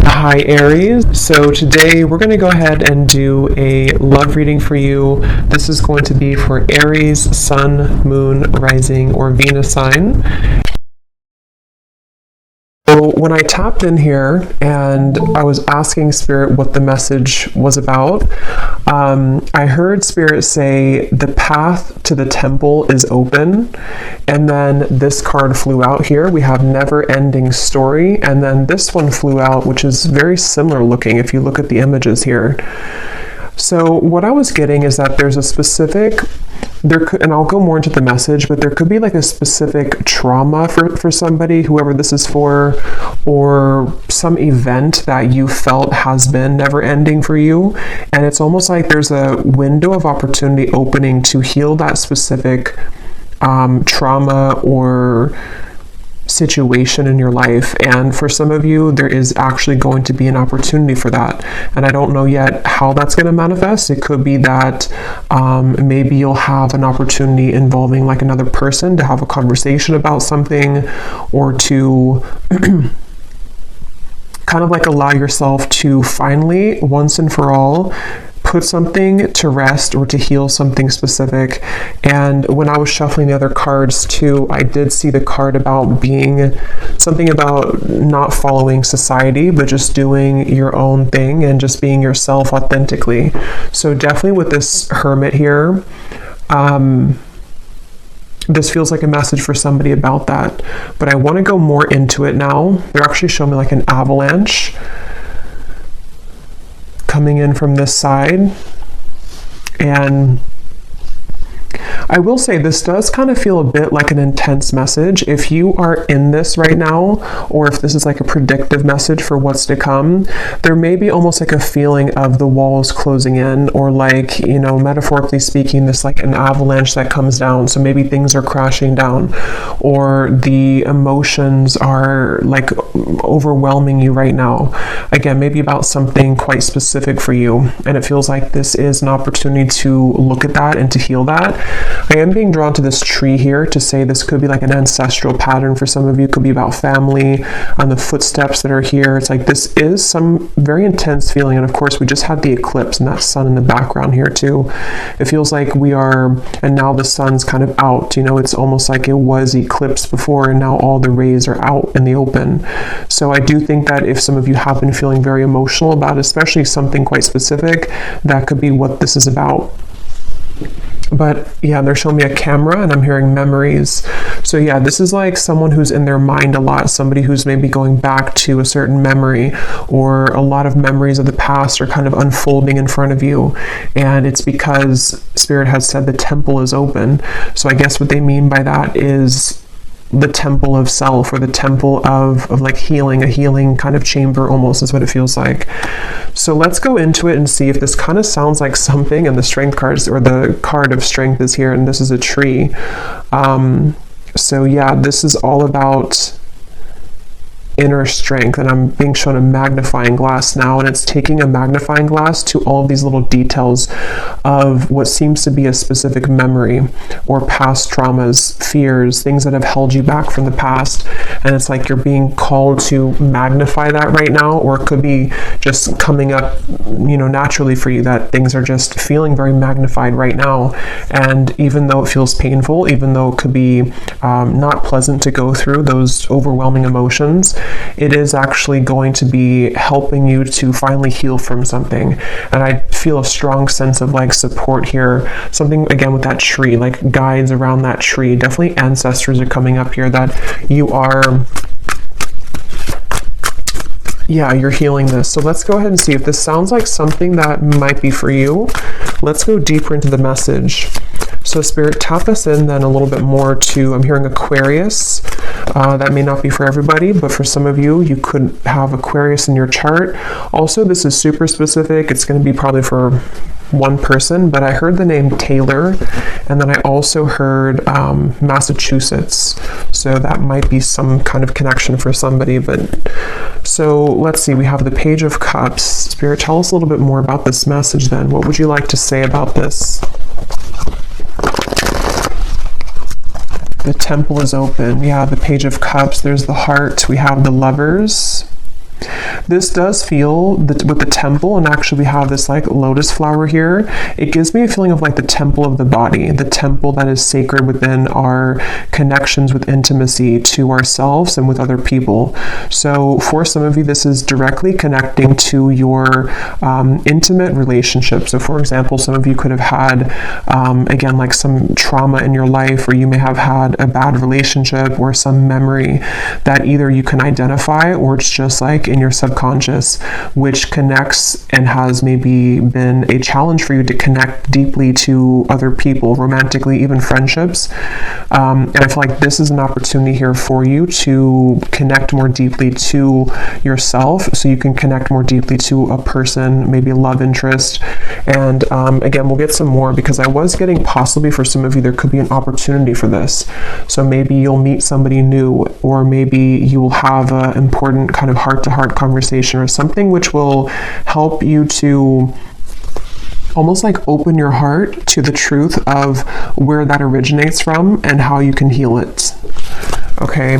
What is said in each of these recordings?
Hi Aries, so today we're going to go ahead and do a love reading for you. This is going to be for Aries, Sun, Moon, Rising, or Venus sign. So when I tapped in here and I was asking Spirit what the message was about, I heard Spirit say the path to the temple is open, and then this card flew out here. We have never ending story, and then this one flew out, which is very similar looking if you look at the images here. So what I was getting is that there's a specific, and I'll go more into the message, but there could be like a specific trauma for somebody, whoever this is for, or some event that you felt has been never ending for you. And it's almost like there's a window of opportunity opening to heal that specific trauma or situation in your life. And for some of you, there is actually going to be an opportunity for that, and I don't know yet how that's going to manifest. It could be that maybe you'll have an opportunity involving like another person to have a conversation about something, or to kind of like allow yourself to finally, once and for all, put something to rest or to heal something specific. And when I was shuffling the other cards too, I did see the card about being something about not following society, but just doing your own thing and just being yourself authentically. So definitely with this Hermit here, this feels like a message for somebody about that. But I want to go more into it now. They're actually showing me like an avalanche coming in from this side. And I will say this does kind of feel a bit like an intense message. If you are in this right now, or if this is like a predictive message for what's to come, there may be almost like a feeling of the walls closing in, or like, you know, metaphorically speaking, this like an avalanche that comes down. So maybe things are crashing down, or the emotions are like overwhelming you right now. Again, maybe about something quite specific for you. And it feels like this is an opportunity to look at that and to heal that. I am being drawn to this tree here to say this could be like an ancestral pattern for some of you. It could be about family, on the footsteps that are here. It's like this is some very intense feeling. And of course, we just had the eclipse and that sun in the background here too. It feels like we are, and now the sun's kind of out. You know, it's almost like it was eclipsed before, and now all the rays are out in the open. So I do think that if some of you have been feeling very emotional about especially something quite specific, that could be what this is about. But yeah, they're showing me a camera and I'm hearing memories. So yeah, this is like someone who's in their mind a lot, somebody who's maybe going back to a certain memory, or a lot of memories of the past are kind of unfolding in front of you. And it's because Spirit has said the temple is open. So I guess what they mean by that is the temple of self, or the temple of like healing, a healing kind of chamber almost is what it feels like. So let's go into it and see if this kind of sounds like something. And the strength cards, or the card of strength is here, and this is a tree. So yeah, this is all about inner strength, and I'm being shown a magnifying glass now, and it's taking a magnifying glass to all of these little details of what seems to be a specific memory, or past traumas, fears, things that have held you back from the past. And it's like you're being called to magnify that right now, or it could be just coming up, you know, naturally for you, that things are just feeling very magnified right now. And even though it feels painful, even though it could be not pleasant to go through those overwhelming emotions, it is actually going to be helping you to finally heal from something. And I feel a strong sense of like support here. Something again with that tree, like guides around that tree. Definitely ancestors are coming up here, that you are, yeah, you're healing this. So let's go ahead and see if this sounds like something that might be for you. Let's go deeper into the message. So Spirit, tap us in then a little bit more to, I'm hearing Aquarius. That may not be for everybody, but for some of you, you could have Aquarius in your chart. Also, this is super specific. It's going to be probably for one person, but I heard the name Taylor, and then I also heard Massachusetts. So that might be some kind of connection for somebody. But so let's see, we have the Page of Cups. Spirit, tell us a little bit more about this message then. What would you like to say about this? The temple is open. Yeah, the Page of Cups. There's the heart. We have the Lovers. This does feel that with the temple, and actually we have this like lotus flower here, it gives me a feeling of like the temple of the body, the temple that is sacred within our connections with intimacy to ourselves and with other people. So for some of you, this is directly connecting to your intimate relationships. So for example, some of you could have had, again, like some trauma in your life, or you may have had a bad relationship or some memory that either you can identify or it's just like in your subconscious, which connects and has maybe been a challenge for you to connect deeply to other people, romantically, even friendships. And I feel like this is an opportunity here for you to connect more deeply to yourself, so you can connect more deeply to a person, maybe a love interest. And again, we'll get some more, because I was getting possibly for some of you, there could be an opportunity for this. So maybe you'll meet somebody new, or maybe you will have an important kind of heart-to-heart conversation or something which will help you to almost like open your heart to the truth of where that originates from and how you can heal it. Okay.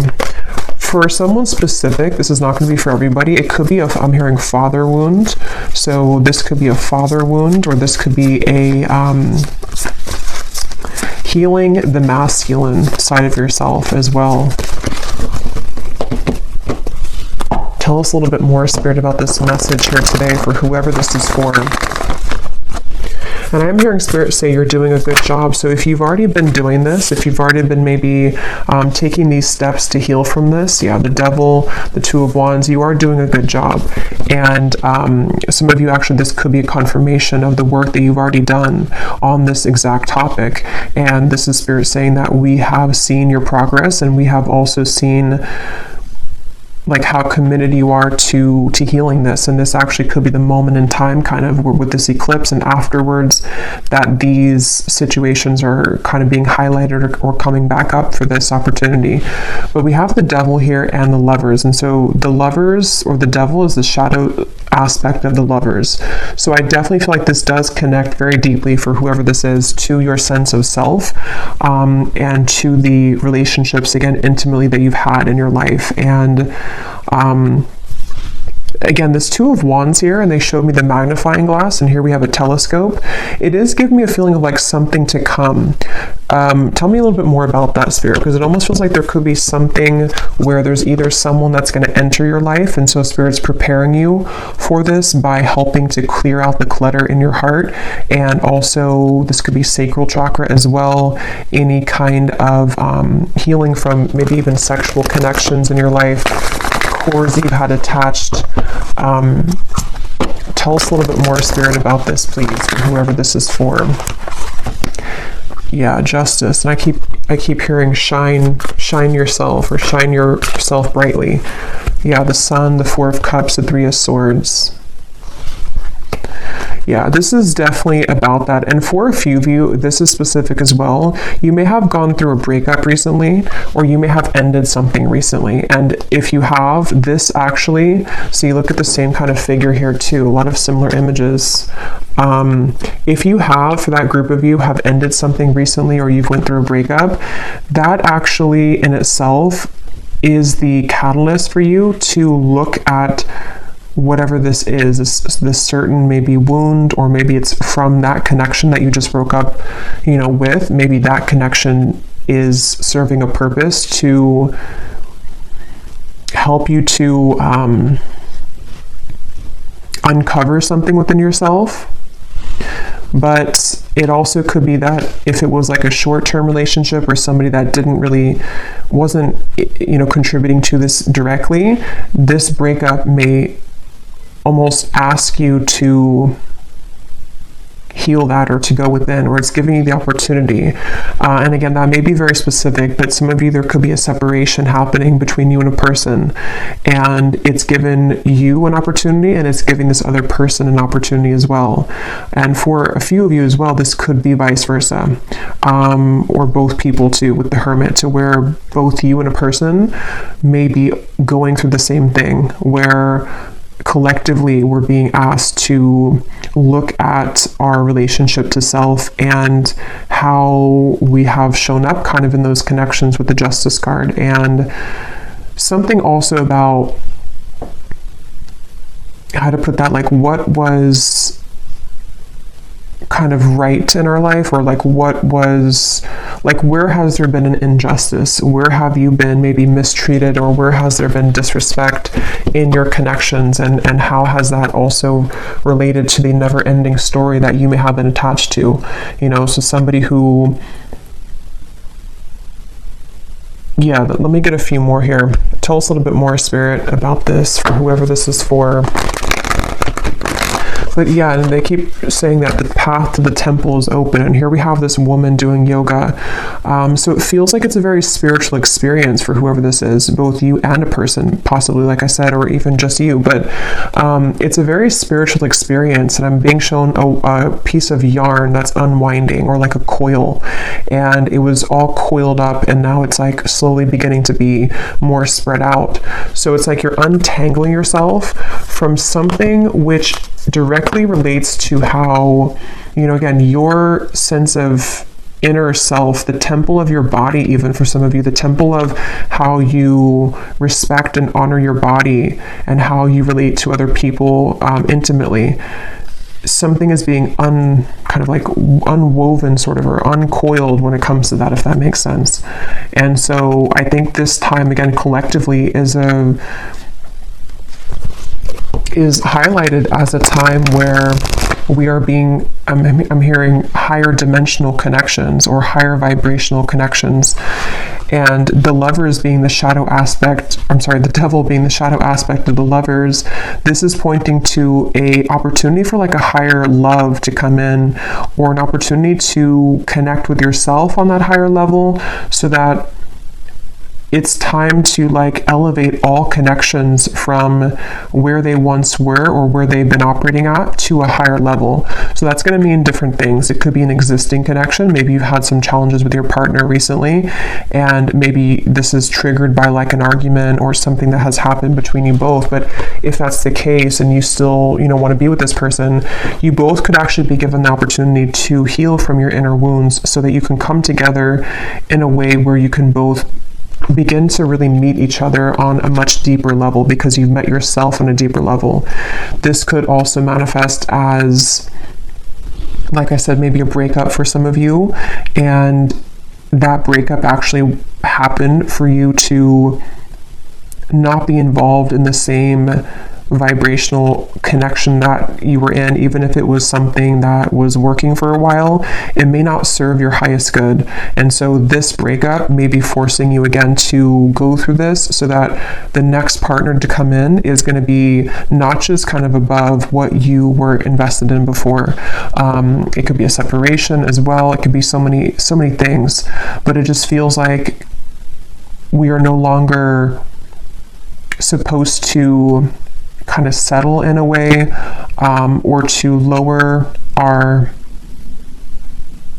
For someone specific, this is not going to be for everybody. It could be I'm hearing father wound. So this could be a father wound, or this could be a healing the masculine side of yourself as well. Tell us a little bit more, Spirit, about this message here today for whoever this is for. And I'm hearing Spirit say you're doing a good job. So if you've already been doing this, if you've already been maybe taking these steps to heal from this, yeah, the Devil, the Two of Wands, you are doing a good job. And some of you, actually, this could be a confirmation of the work that you've already done on this exact topic. And this is Spirit saying that we have seen your progress, and we have also seen like how committed you are to healing this. And this actually could be the moment in time, kind of with this eclipse and afterwards, that these situations are kind of being highlighted or coming back up for this opportunity. But we have the Devil here and the Lovers. And so the Lovers, or the Devil, is the shadow aspect of the Lovers. So I definitely feel like this does connect very deeply for whoever this is to your sense of self, and to the relationships, again, intimately, that you've had in your life. And again, this Two of Wands here, and they showed me the magnifying glass, and here we have a telescope. It is giving me a feeling of like something to come. Tell me a little bit more about that, Spirit, because it almost feels like there could be something where there's either someone that's going to enter your life, and so Spirit's preparing you for this by helping to clear out the clutter in your heart. And also this could be sacral chakra as well, any kind of healing from maybe even sexual connections in your life, cords you've had attached. Tell us a little bit more, Spirit, about this, please, whoever this is for. Yeah, Justice. And I keep hearing shine yourself, or shine yourself brightly. Yeah, the Sun, the Four of Cups, the Three of Swords. Yeah, this is definitely about that. And for a few of you, this is specific as well. You may have gone through a breakup recently, or you may have ended something recently. And if you have, this actually, so you look at the same kind of figure here too, a lot of similar images. If you have, for that group of you, have ended something recently, or you've went through a breakup, that actually in itself is the catalyst for you to look at whatever this is, this certain maybe wound, or maybe it's from that connection that you just broke up, with. Maybe that connection is serving a purpose to help you to uncover something within yourself. But it also could be that if it was like a short-term relationship, or somebody that wasn't contributing to this directly, this breakup may almost ask you to heal that, or to go within, or it's giving you the opportunity. And again, that may be very specific, but some of you, there could be a separation happening between you and a person, and it's given you an opportunity, and it's giving this other person an opportunity as well. And for a few of you as well, this could be vice versa, or both people too, with the Hermit, to where both you and a person may be going through the same thing, where collectively we're being asked to look at our relationship to self and how we have shown up kind of in those connections with the Justice card. And something also about how to put that, like what was kind of right in our life, or like what was, like where has there been an injustice, where have you been maybe mistreated, or where has there been disrespect in your connections, and how has that also related to the never-ending story that you may have been attached to, you know. So somebody who, yeah, let me get a few more here. Tell us a little bit more, Spirit, about this for whoever this is for. But yeah, and they keep saying that the path to the temple is open, and here we have this woman doing yoga. So it feels like it's a very spiritual experience for whoever this is, both you and a person, possibly, like I said, or even just you. But it's a very spiritual experience, and I'm being shown a piece of yarn that's unwinding, or like a coil, and it was all coiled up, and now it's like slowly beginning to be more spread out. So it's like you're untangling yourself from something which directly relates to how, you know, again, your sense of inner self, the temple of your body, even for some of you, the temple of how you respect and honor your body and how you relate to other people intimately. Something is being kind of like unwoven, sort of, or uncoiled when it comes to that, if that makes sense. And so I think this time, again, collectively is highlighted as a time where we are being, I'm hearing higher dimensional connections, or higher vibrational connections. And the Lovers being the shadow aspect, the Devil being the shadow aspect of the Lovers, this is pointing to a opportunity for like a higher love to come in, or an opportunity to connect with yourself on that higher level, so that it's time to like elevate all connections from where they once were, or where they've been operating at, to a higher level. So that's going to mean different things. It could be an existing connection. Maybe you've had some challenges with your partner recently, and maybe this is triggered by like an argument or something that has happened between you both. But if that's the case, and you still, you know, want to be with this person, you both could actually be given the opportunity to heal from your inner wounds, so that you can come together in a way where you can both begin to really meet each other on a much deeper level, because you've met yourself on a deeper level. This could also manifest as, like I said, maybe a breakup for some of you, and that breakup actually happened for you to not be involved in the same vibrational connection that you were in. Even if it was something that was working for a while, it may not serve your highest good. And so this breakup may be forcing you again to go through this, so that the next partner to come in is going to be not just kind of above what you were invested in before. It could be a separation as well. It could be so many things, but it just feels like we are no longer supposed to kind of settle in a way, or to lower our,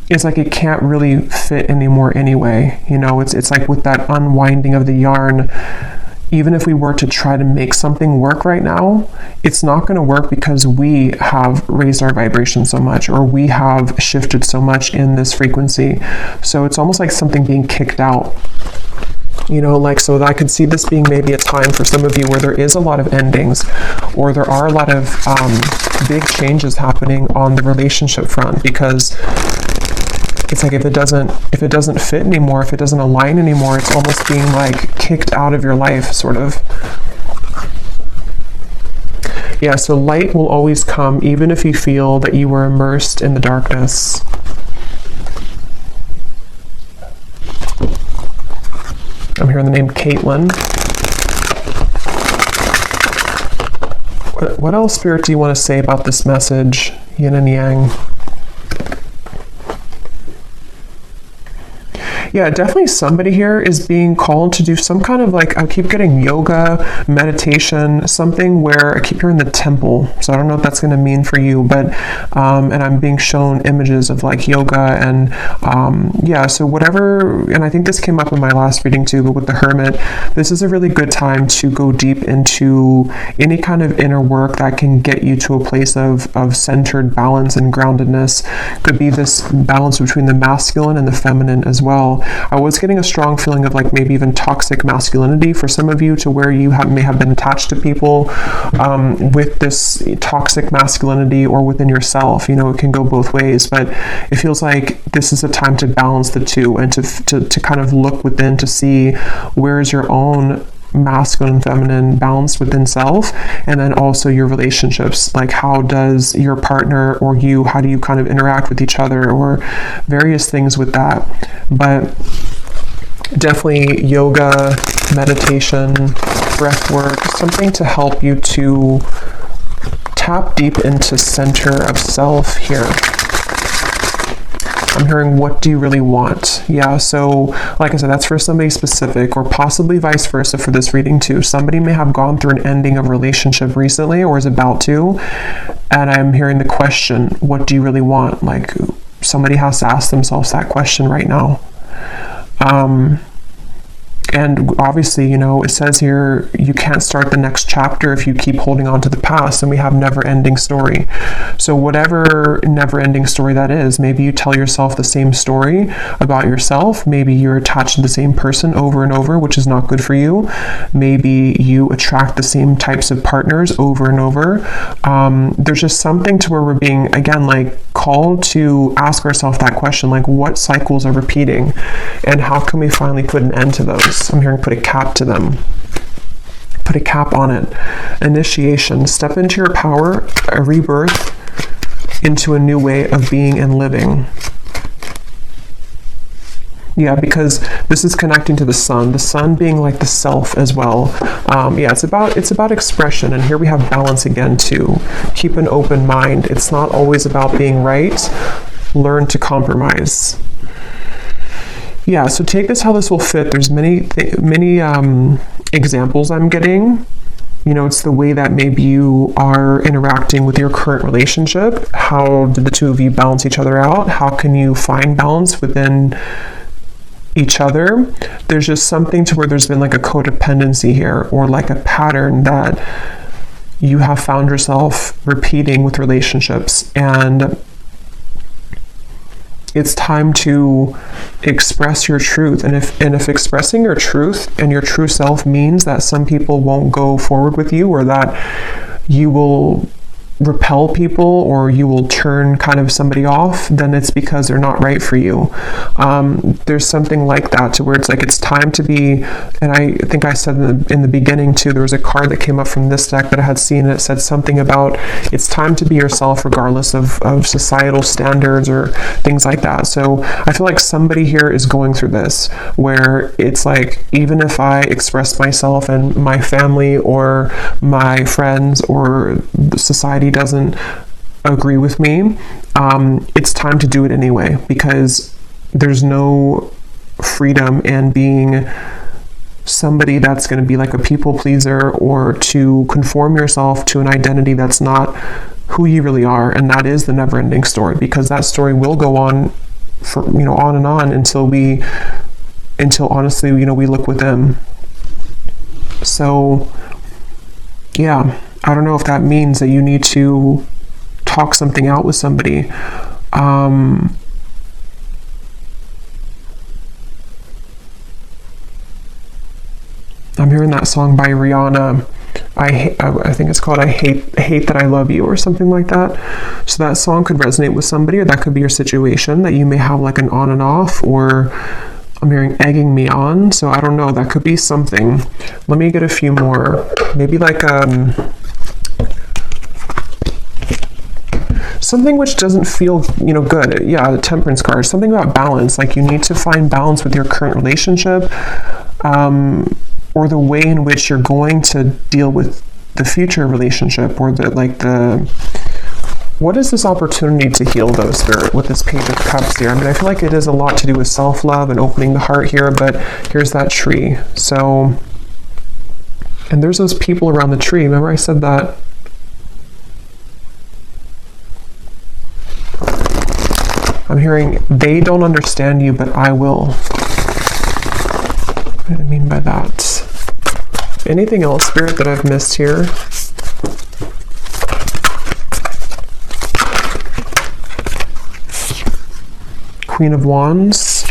it's like it can't really fit anymore anyway. You know, it's like with that unwinding of the yarn, even if we were to try to make something work right now, it's not going to work, because we have raised our vibration so much, or we have shifted so much in this frequency. So it's almost like something being kicked out. You know, like, so I could see this being maybe a time for some of you where there is a lot of endings, or there are a lot of big changes happening on the relationship front, because it's like if it doesn't fit anymore, if it doesn't align anymore, it's almost being like kicked out of your life, sort of. Yeah, so light will always come, even if you feel that you were immersed in the darkness. I'm hearing the name Caitlin. What else, Spirit, do you want to say about this message, yin and yang? Yeah, definitely somebody here is being called to do some kind of like, I keep getting yoga, meditation, something where I keep hearing the temple. So I don't know what that's going to mean for you, but, and I'm being shown images of like yoga and, yeah, so whatever, and I think this came up in my last reading too, but with the Hermit, this is a really good time to go deep into any kind of inner work that can get you to a place of centered balance and groundedness. Could be this balance between the masculine and the feminine as well. I was getting a strong feeling of like maybe even toxic masculinity for some of you, to where you may have been attached to people with this toxic masculinity, or within yourself. You know, it can go both ways, but it feels like this is a time to balance the two, and to kind of look within to see where is your own masculine and feminine balanced within self, and then also your relationships, like how does your partner or you, how do you kind of interact with each other, or various things with that. But definitely yoga, meditation, breath work, something to help you to tap deep into center of self here. I'm hearing, what do you really want? Yeah, so like I said, that's for somebody specific, or possibly vice versa for this reading too. Somebody may have gone through an ending of a relationship recently, or is about to, and I'm hearing the question, what do you really want? Like, somebody has to ask themselves that question right now. And obviously, you know, it says here, you can't start the next chapter if you keep holding on to the past, and we have never-ending story. So whatever never-ending story that is, maybe you tell yourself the same story about yourself. Maybe you're attached to the same person over and over, which is not good for you. Maybe you attract the same types of partners over and over. There's just something to where we're being, again, like called to ask ourselves that question, like what cycles are repeating, and how can we finally put an end to those? I'm hearing put a cap to them. Put a cap on it. Initiation. Step into your power, a rebirth into a new way of being and living. Yeah, because this is connecting to the sun being like the self as well. Yeah, it's about expression, and here we have balance again too. Keep an open mind. It's not always about being right. Learn to compromise. Yeah, so take this how this will fit. There's many examples I'm getting. You know, it's the way that maybe you are interacting with your current relationship. How did the two of you balance each other out? How can you find balance within each other? There's just something to where there's been like a codependency here, or like a pattern that you have found yourself repeating with relationships, and it's time to express your truth. And if expressing your truth and your true self means that some people won't go forward with you, or that you will repel people, or you will turn kind of somebody off, then it's because they're not right for you. There's something like that, to where it's like it's time to be, and I think I said in the beginning too, there was a card that came up from this deck that I had seen, and it said something about it's time to be yourself regardless of societal standards or things like that. So I feel like somebody here is going through this, where it's like, even if I express myself and my family or my friends or the society doesn't agree with me, it's time to do it anyway, because there's no freedom in being somebody that's going to be like a people pleaser, or to conform yourself to an identity that's not who you really are. And that is the never-ending story, because that story will go on for, you know, on and on until honestly, you know, we look within. So yeah, I don't know if that means that you need to talk something out with somebody. I'm hearing that song by Rihanna. I think it's called I Hate That I Love You, or something like that. So that song could resonate with somebody, or that could be your situation, that you may have like an on and off, or I'm hearing egging me on. So I don't know, that could be something. Let me get a few more. Maybe like something which doesn't feel, you know, good. Yeah, the Temperance card. Something about balance. Like you need to find balance with your current relationship, or the way in which you're going to deal with the future relationship, or what is this opportunity to heal though, Spirit, with this Page of Cups here? I mean, I feel like it is a lot to do with self-love and opening the heart here, but here's that tree. So, and there's those people around the tree. Remember I said that? I'm hearing, they don't understand you, but I will. What do I mean by that? Anything else, Spirit, that I've missed here? Queen of Wands,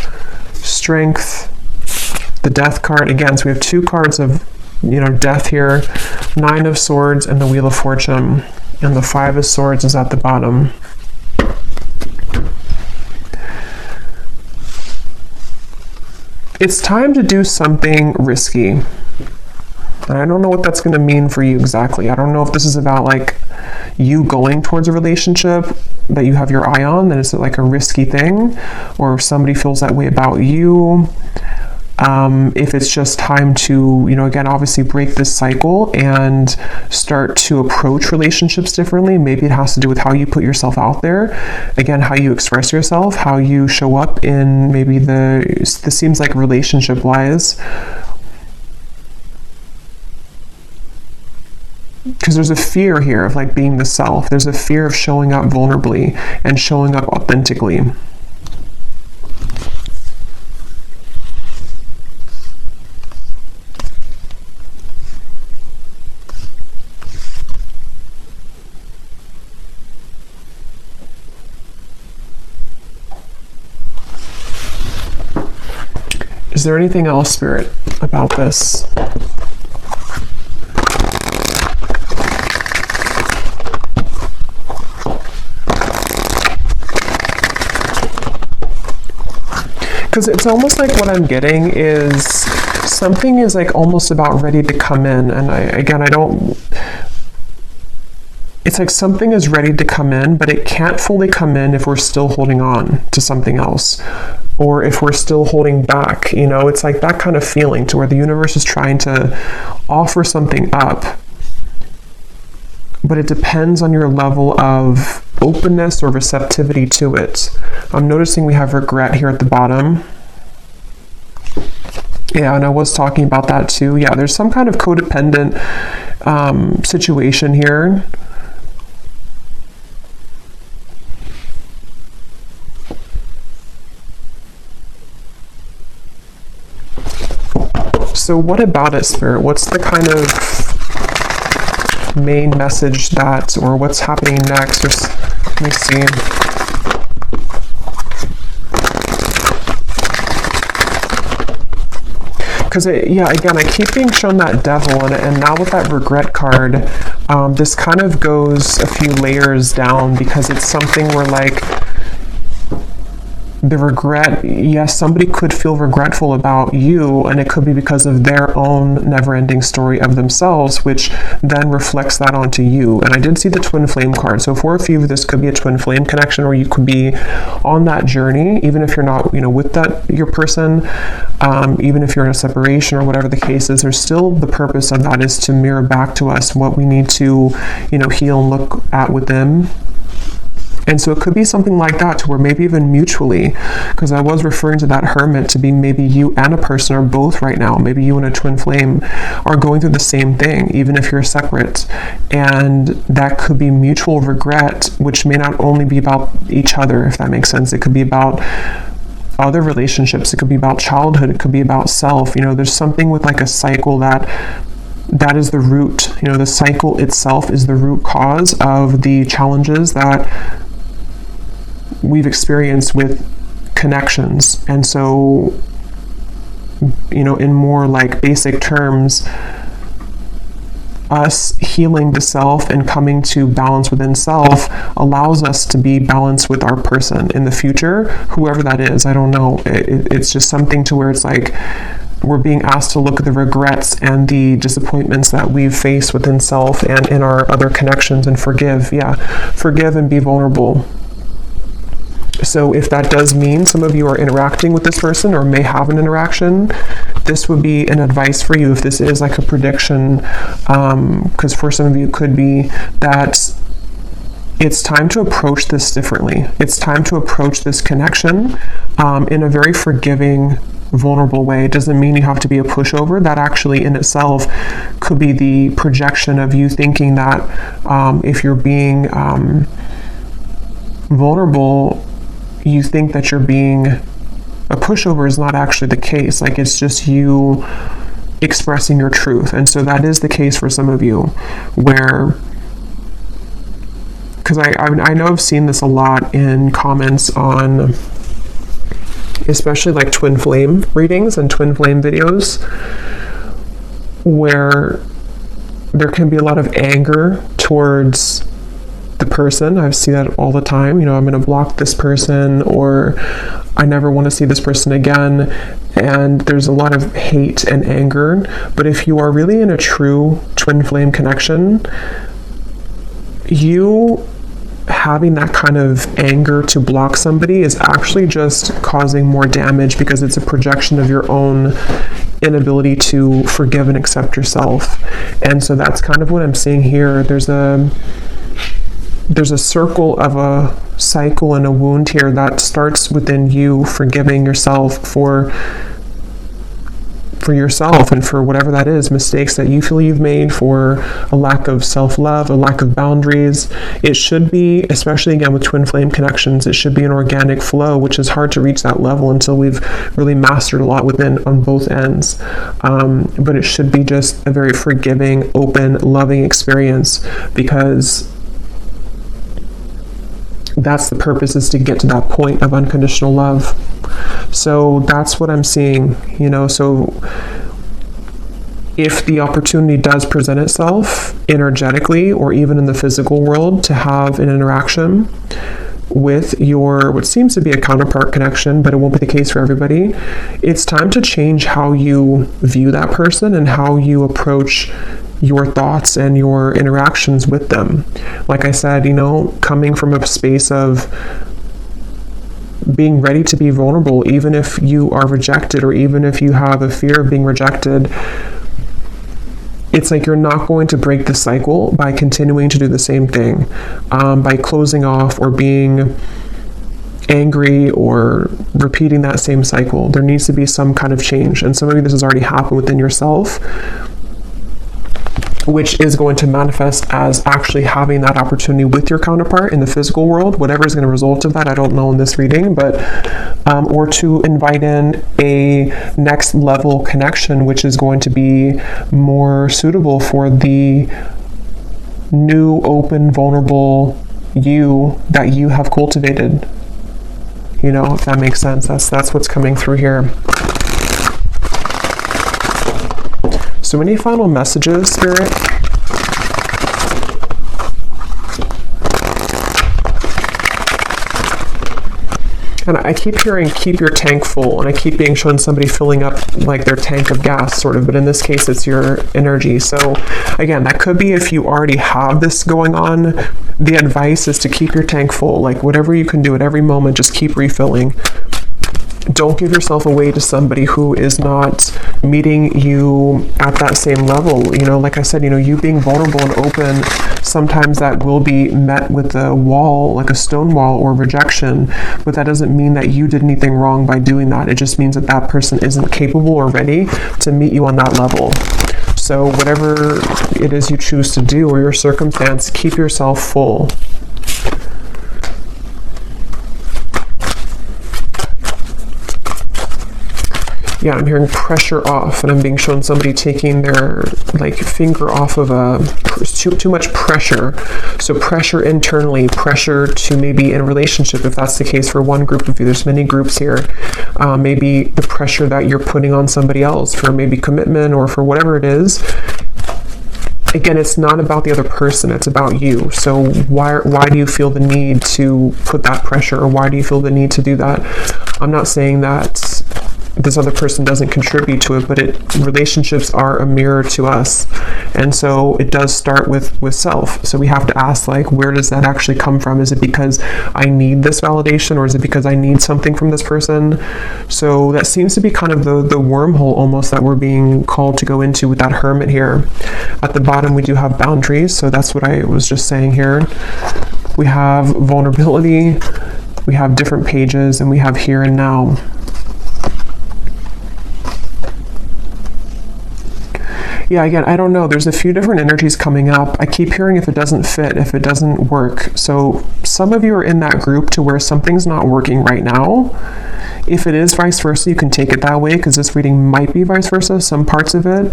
Strength, the Death card. Again, so we have 2 cards of, death here. 9 of Swords and the Wheel of Fortune. And the 5 of Swords is at the bottom. It's time to do something risky. And I don't know what that's going to mean for you exactly. I don't know if this is about like you going towards a relationship that you have your eye on, that is like a risky thing, or if somebody feels that way about you. If it's just time to, again, obviously break this cycle and start to approach relationships differently. Maybe it has to do with how you put yourself out there. Again, how you express yourself, how you show up in maybe this seems like relationship-wise. Because there's a fear here of like being the self. There's a fear of showing up vulnerably and showing up authentically. Is there anything else, Spirit, about this? Because it's almost like what I'm getting is something is like almost about ready to come in. And it's like something is ready to come in, but it can't fully come in if we're still holding on to something else, or if we're still holding back. It's like that kind of feeling to where the universe is trying to offer something up, but it depends on your level of openness or receptivity to it. I'm noticing we have regret here at the bottom. Yeah, and I was talking about that too. Yeah, there's some kind of codependent situation here. So what about it, Spirit? What's the kind of main message or what's happening next? Let me see. Because again, I keep being shown that Devil, and now with that regret card, this kind of goes a few layers down, because it's something where like the regret, yes, somebody could feel regretful about you, and it could be because of their own never-ending story of themselves, which then reflects that onto you. And I did see the twin flame card. So for a few, this could be a twin flame connection, or you could be on that journey, even if you're not, with your person, even if you're in a separation or whatever the case is. There's still the purpose of that is to mirror back to us what we need to, heal and look at within. And so it could be something like that, to where maybe even mutually, because I was referring to that Hermit to be maybe you and a person are both right now. Maybe you and a twin flame are going through the same thing, even if you're separate. And that could be mutual regret, which may not only be about each other, if that makes sense. It could be about other relationships. It could be about childhood. It could be about self. There's something with like a cycle that is the root. The cycle itself is the root cause of the challenges that we've experienced with connections. And so, in more like basic terms, us healing the self and coming to balance within self allows us to be balanced with our person in the future, whoever that is. I don't know. It's just something to where it's like we're being asked to look at the regrets and the disappointments that we've faced within self and in our other connections and forgive. Yeah, forgive and be vulnerable. So if that does mean some of you are interacting with this person or may have an interaction, this would be an advice for you if this is like a prediction, because for some of you it could be that it's time to approach this differently. It's time to approach this connection in a very forgiving, vulnerable way. It doesn't mean you have to be a pushover. That actually in itself could be the projection of you thinking that if you're being vulnerable, you think that you're being a pushover. Is not actually the case. Like, it's just you expressing your truth. And so that is the case for some of you, where, because I know I've seen this a lot in comments on especially like twin flame readings and twin flame videos, where there can be a lot of anger towards the person. I see that all the time. You know, I'm going to block this person, or I never want to see this person again. And there's a lot of hate and anger. But if you are really in a true twin flame connection, you having that kind of anger to block somebody is actually just causing more damage, because it's a projection of your own inability to forgive and accept yourself. And so that's kind of what I'm seeing here. There's a circle of a cycle and a wound here that starts within you forgiving yourself for yourself and for whatever that is, mistakes that you feel you've made, for a lack of self-love, a lack of boundaries. It should be, especially again with twin flame connections, it should be an organic flow, which is hard to reach that level until we've really mastered a lot within on both ends. But it should be just a very forgiving, open, loving experience, because that's the purpose, is to get to that point of unconditional love. So that's what I'm seeing, you know. So if the opportunity does present itself energetically or even in the physical world to have an interaction with your, what seems to be a counterpart connection, but it won't be the case for everybody, it's time to change how you view that person and how you approach your thoughts and your interactions with them. Like I said, you know, coming from a space of being ready to be vulnerable, even if you are rejected, or even if you have a fear of being rejected. It's like you're not going to break the cycle by continuing to do the same thing, by closing off or being angry or repeating that same cycle. There needs to be some kind of change. And some of you, this has already happened within yourself, which is going to manifest as actually having that opportunity with your counterpart in the physical world. Whatever is going to result of that, I don't know in this reading, but or to invite in a next level connection, which is going to be more suitable for the new, open, vulnerable you that you have cultivated. You know, if that makes sense. That's what's coming through here. So any final messages, Spirit? And I keep hearing, keep your tank full, and I keep being shown somebody filling up like their tank of gas, sort of, but in this case, it's your energy. So again, that could be if you already have this going on. The advice is to keep your tank full, like whatever you can do at every moment, just keep refilling. Don't give yourself away to somebody who is not meeting you at that same level. You know, like I said, you know, you being vulnerable and open, sometimes that will be met with a wall, like a stone wall or rejection, but that doesn't mean that you did anything wrong by doing that. It just means that that person isn't capable or ready to meet you on that level. So whatever it is you choose to do, or your circumstance, keep yourself full. Yeah, I'm hearing pressure off, and I'm being shown somebody taking their like finger off of too much pressure. So pressure internally, pressure to maybe in a relationship, if that's the case for one group of you. There's many groups here. Maybe the pressure that you're putting on somebody else for maybe commitment or for whatever it is. Again, it's not about the other person, it's about you. So why do you feel the need to put that pressure, or why do you feel the need to do that? I'm not saying that this other person doesn't contribute to it, but relationships are a mirror to us, and so it does start with self. So we have to ask, like, where does that actually come from? Is it because I need this validation, or is it because I need something from this person? So that seems to be kind of the wormhole almost that we're being called to go into with that Hermit here. At the bottom we do have boundaries, so that's what I was just saying here. We have vulnerability, we have different pages, and we have here and now. Yeah, again, I don't know. There's a few different energies coming up. I keep hearing if it doesn't fit, if it doesn't work. So some of you are in that group to where something's not working right now. If it is vice versa, you can take it that way, because this reading might be vice versa, some parts of it.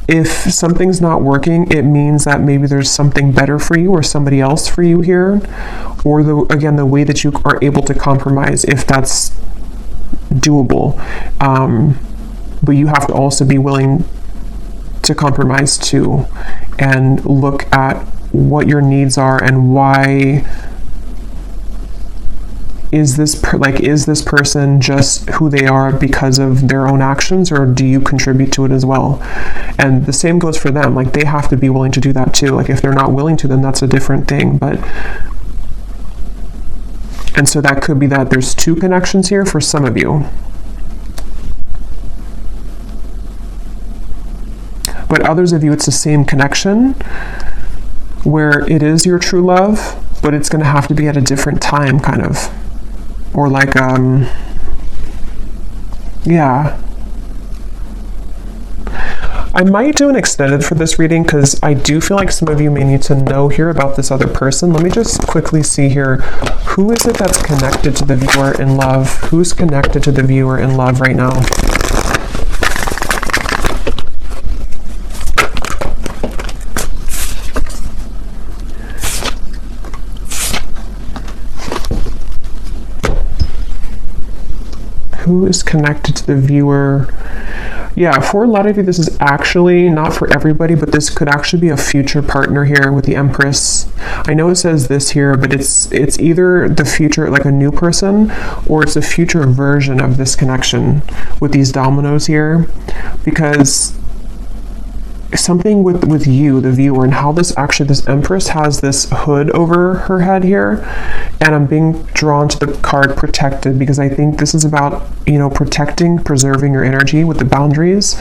If something's not working, it means that maybe there's something better for you or somebody else for you here. Or the way that you are able to compromise, if that's doable. But you have to also be willing to compromise too, and look at what your needs are and why is this person just who they are because of their own actions, or do you contribute to it as well? And the same goes for them. Like, they have to be willing to do that too. Like, if they're not willing to, then that's a different thing. And so that could be that there's two connections here for some of you. But others of you, it's the same connection where it is your true love, but it's going to have to be at a different time, kind of. Or like, yeah. I might do an extended for this reading because I do feel like some of you may need to know here about this other person. Let me just quickly see here. Who is it that's connected to the viewer in love? Who's connected to the viewer in love right now? Who is connected to the viewer? Yeah, for a lot of you, this is actually not for everybody, but this could actually be a future partner here with the Empress. I know it says this here, but it's either the future, like a new person, or it's a future version of this connection with these dominoes here, because something with you, the viewer, and how this Empress has this hood over her head here, and I'm being drawn to the card protected, because I think this is about, protecting, preserving your energy with the boundaries.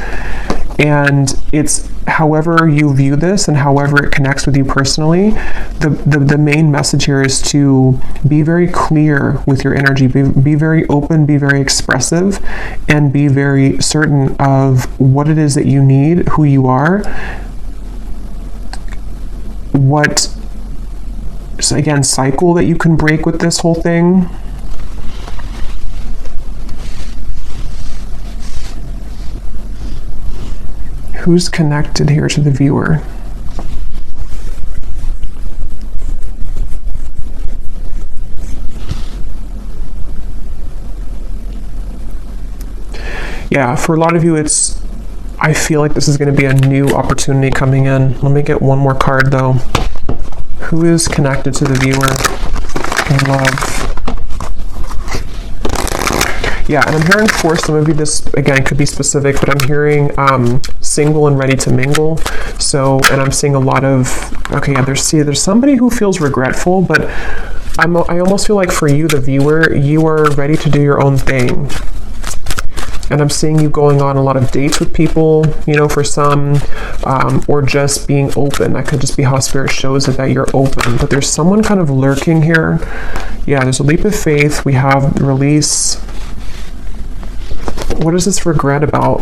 And it's however you view this and however it connects with you personally, the main message here is to be very clear with your energy, be very open, be very expressive, and be very certain of what it is that you need, who you are, what, again, cycle that you can break with this whole thing. Who's connected here to the viewer? Yeah, for a lot of you, I feel like this is going to be a new opportunity coming in. Let me get one more card though. Who is connected to the viewer in love? Yeah, and I'm hearing for some of you, this again could be specific, but I'm hearing single and ready to mingle. So, and I'm seeing a lot of, okay, yeah, there's somebody who feels regretful, but I almost feel like for you, the viewer, you are ready to do your own thing. And I'm seeing you going on a lot of dates with people, for some, or just being open. That could just be how Spirit shows it, that you're open. But there's someone kind of lurking here. Yeah, there's a leap of faith. We have release. What is this regret about?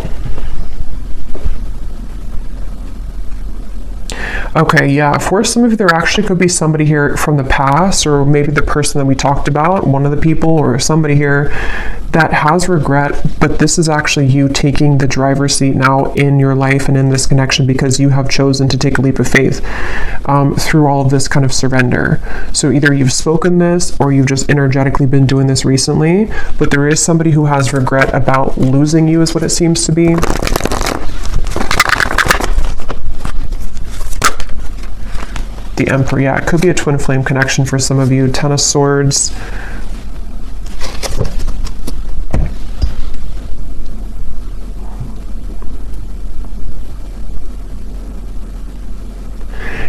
Okay, yeah, for some of you, there actually could be somebody here from the past, or maybe the person that we talked about, one of the people, or somebody here that has regret, but this is actually you taking the driver's seat now in your life and in this connection, because you have chosen to take a leap of faith through all of this kind of surrender. So either you've spoken this, or you've just energetically been doing this recently, but there is somebody who has regret about losing you, is what it seems to be. The Emperor, yeah, it could be a twin flame connection for some of you. Ten of Swords.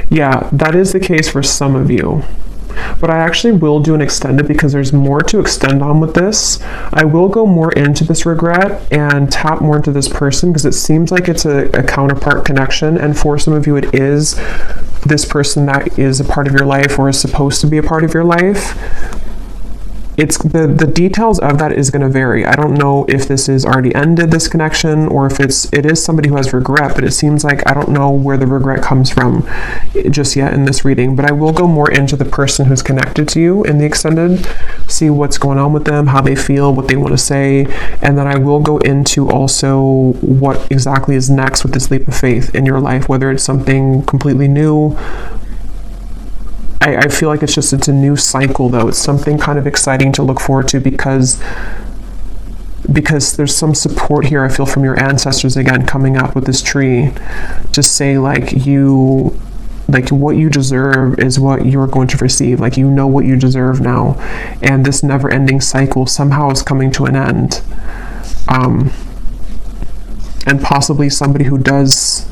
Yeah, that is the case for some of you. But I actually will do an extended because there's more to extend on with this. I will go more into this regret and tap more into this person, because it seems like it's a counterpart connection. And for some of you, it is this person that is a part of your life, or is supposed to be a part of your life. It's the details of that is going to vary. I don't know if this is already ended, this connection, or if it is somebody who has regret, but it seems like I don't know where the regret comes from just yet in this reading. But I will go more into the person who's connected to you in the extended, see what's going on with them, how they feel, what they want to say, and then I will go into also what exactly is next with this leap of faith in your life, whether it's something completely new. I feel like it's a new cycle though. It's something kind of exciting to look forward to, because because there's some support here I feel from your ancestors again coming up with this tree to say like what you deserve is what you're going to receive. Like, you know what you deserve now, and this never-ending cycle somehow is coming to an end. And possibly somebody who does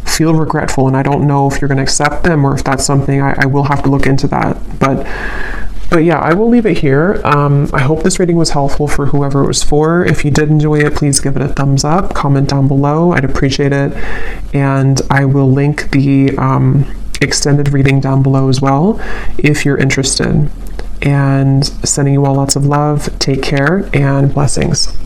feel regretful, and I don't know if you're going to accept them or if that's something I will have to look into that. But yeah, I will leave it here. I hope this reading was helpful for whoever it was for. If you did enjoy it, please give it a thumbs up, comment down below. I'd appreciate it. And I will link the extended reading down below as well if you're interested. And sending you all lots of love. Take care and blessings.